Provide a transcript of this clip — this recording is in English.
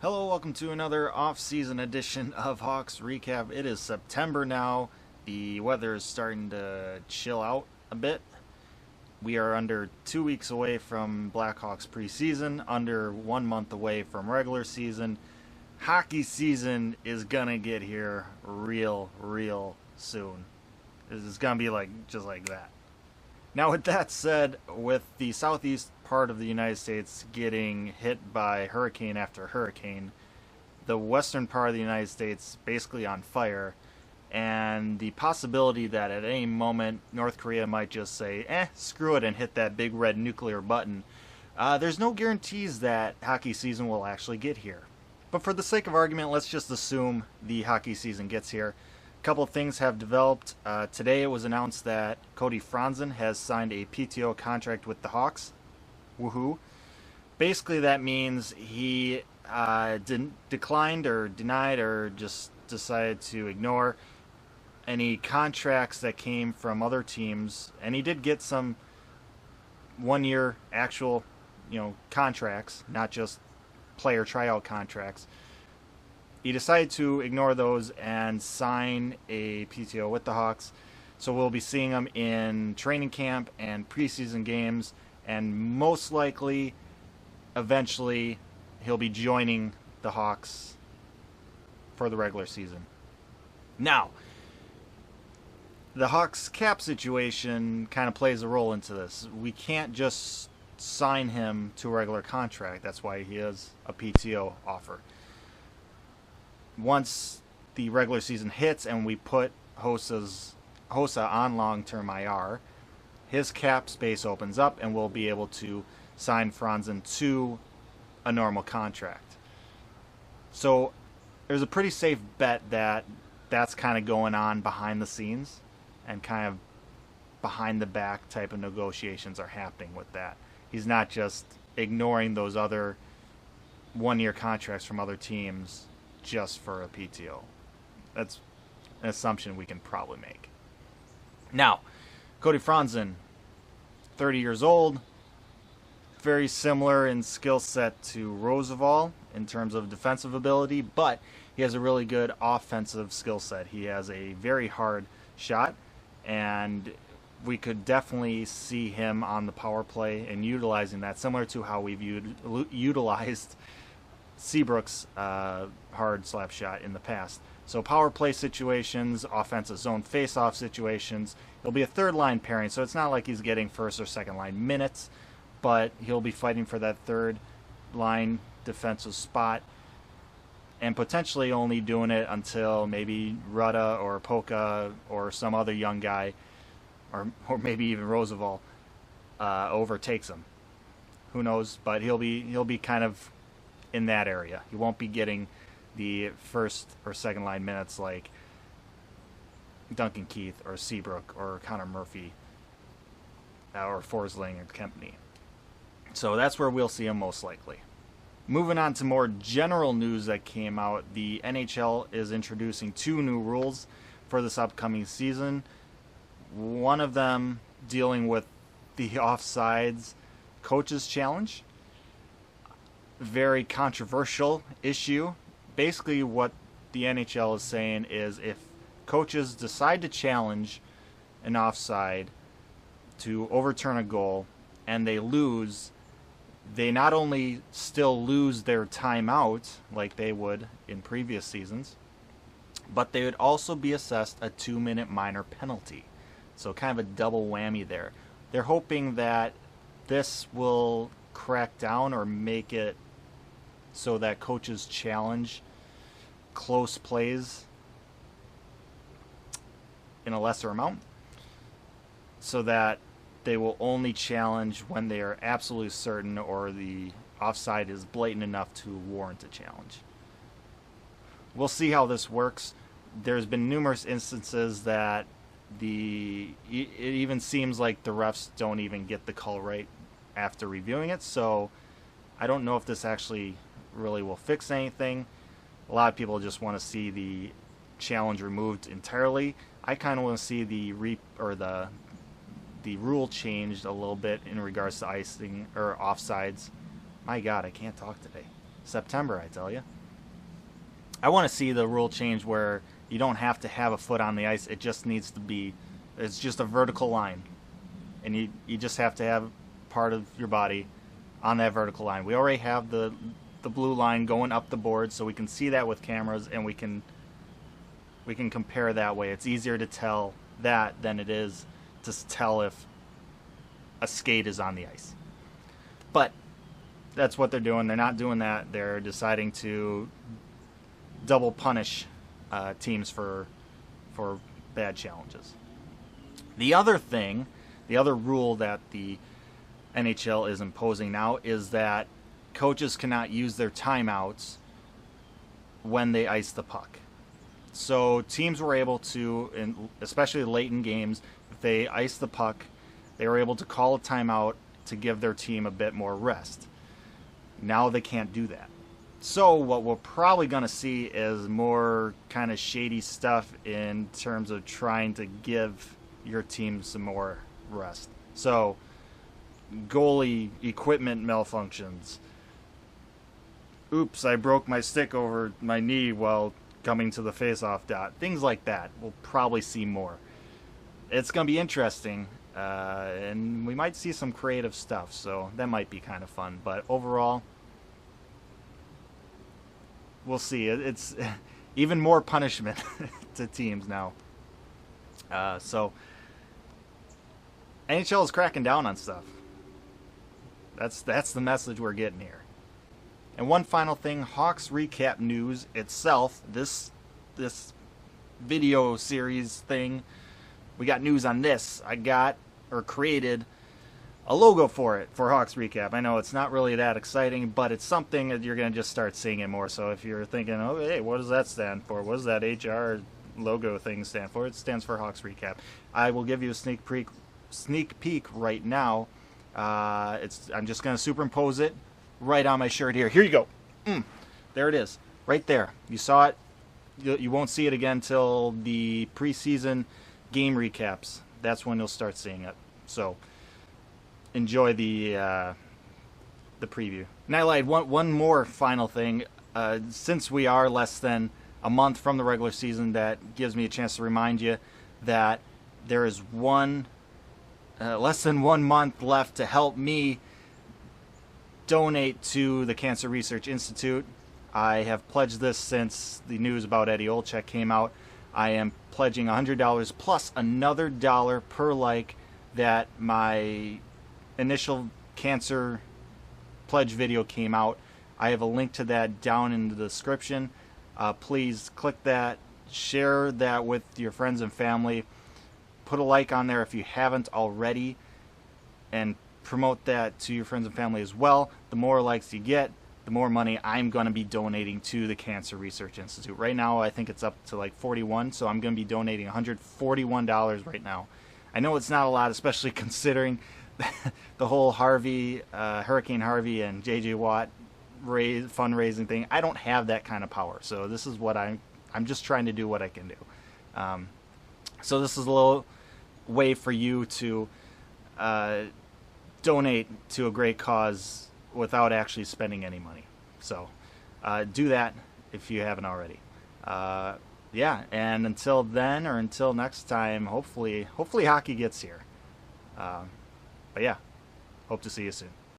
Hello, welcome to another off-season edition of Hawks Recap. It is September now. The weather is starting to chill out a bit. We are under 2 weeks away from Blackhawks preseason, under 1 month away from regular season. Hockey season is gonna get here real soon. It's gonna be just like that. Now, with that said, with the southeast part of the United States getting hit by hurricane after hurricane, the western part of the United States basically on fire, and the possibility that at any moment North Korea might just say, screw it, and hit that big red nuclear button, there's no guarantees that hockey season will actually get here. But for the sake of argument, let's just assume the hockey season gets here. A couple of things have developed. Today it was announced that Cody Franson has signed a PTO contract with the Hawks. Woohoo. Basically that means he declined or denied or just decided to ignore any contracts that came from other teams. And he did get some 1-year actual, contracts, not just player tryout contracts. He decided to ignore those and sign a PTO with the Hawks. So we'll be seeing him in training camp and preseason games, and most likely, eventually, he'll be joining the Hawks for the regular season. Now, the Hawks cap situation kind of plays a role into this. We can't just sign him to a regular contract. That's why he has a PTO offer. Once the regular season hits and we put Hossa on long-term IR, his cap space opens up and we'll be able to sign Franzen to a normal contract. So there's a pretty safe bet that that's kind of going on behind the scenes, and kind of behind the back type of negotiations are happening with that. He's not just ignoring those other 1-year contracts from other teams just for a PTO. That's an assumption we can probably make. Now, Cody Franson, 30 years old, very similar in skill set to Roosevelt in terms of defensive ability, but he has a really good offensive skill set. He has a very hard shot, and we could definitely see him on the power play and utilizing that, similar to how we've utilized Seabrook's hard slap shot in the past. So power play situations, offensive zone face-off situations. He'll be a third-line pairing, so it's not like he's getting first or second-line minutes, but he'll be fighting for that third-line defensive spot, and potentially only doing it until maybe Rutta or Polka or some other young guy, or maybe even Roosevelt, overtakes him. Who knows? But he'll be kind of in that area. He won't be getting the first or second line minutes like Duncan Keith or Seabrook or Connor Murphy or Forsling or Kempney. So that's where we'll see him most likely. Moving on to more general news that came out, the NHL is introducing 2 new rules for this upcoming season. One of them dealing with the offsides coaches challenge. Very controversial issue. Basically what the NHL is saying is if coaches decide to challenge an offside to overturn a goal and they lose, they not only still lose their timeout like they would in previous seasons, but they would also be assessed a 2-minute minor penalty. So kind of a double whammy there. They're hoping that this will crack down or make it so that coaches challenge close plays in a lesser amount, so that they will only challenge when they are absolutely certain or the offside is blatant enough to warrant a challenge. We'll see how this works. There's been numerous instances that it even seems like the refs don't even get the call right after reviewing it, so I don't know if this actually really will fix anything. A lot of people just want to see the challenge removed entirely. I kind of want to see the rule changed a little bit in regards to icing or offsides. My God, I can't talk today. September, I tell you. I want to see the rule change where you don't have to have a foot on the ice. It just needs to be, it's just a vertical line. And you just have to have part of your body on that vertical line. We already have the blue line going up the board, so we can see that with cameras, and we can compare that way. It's easier to tell that than it is to tell if a skate is on the ice. But that's what they're doing. They're not doing that. They're deciding to double punish teams for bad challenges. The other rule that the NHL is imposing now is that coaches cannot use their timeouts when they ice the puck. So teams were able to, especially late in games, if they ice the puck, they were able to call a timeout to give their team a bit more rest. Now they can't do that. So what we're probably going to see is more kind of shady stuff in terms of trying to give your team some more rest. So goalie equipment malfunctions. Oops, I broke my stick over my knee while coming to the face-off dot. Things like that. We'll probably see more. It's going to be interesting, and we might see some creative stuff, so that might be kind of fun. But overall, we'll see. It's even more punishment to teams now. So NHL is cracking down on stuff. That's the message we're getting here. And one final thing, Hawks recap news itself. This video series thing, we got news on this. I created a logo for it, for Hawks recap. I know it's not really that exciting, but it's something that you're going to just start seeing it more. So if you're thinking, oh, hey, what does that stand for? What does that HR logo thing stand for? It stands for Hawks recap. I will give you a sneak peek right now. I'm just going to superimpose it right on my shirt here. Here you go. There it is. Right there. You saw it. You won't see it again till the preseason game recaps. That's when you'll start seeing it. So enjoy the preview. And I lied. One more final thing. Since we are less than a month from the regular season, that gives me a chance to remind you that there is less than 1 month left to help me donate to the Cancer Research Institute. I have pledged this since the news about Eddie Olczyk came out. I am pledging $100 plus another $1 per like that my initial cancer pledge video came out. I have a link to that down in the description. Please click that, share that with your friends and family. Put a like on there if you haven't already, and promote that to your friends and family as well. The more likes you get, the more money I'm going to be donating to the Cancer Research Institute. Right now, I think it's up to like 41, so I'm going to be donating $141 right now. I know it's not a lot, especially considering the whole Hurricane Harvey and J.J. Watt fundraising thing. I don't have that kind of power, so this is what I'm just trying to do what I can do. So this is a little way for you to donate to a great cause without actually spending any money. So do that if you haven't already. Yeah, and until then, or until next time, hopefully hockey gets here. But yeah, hope to see you soon.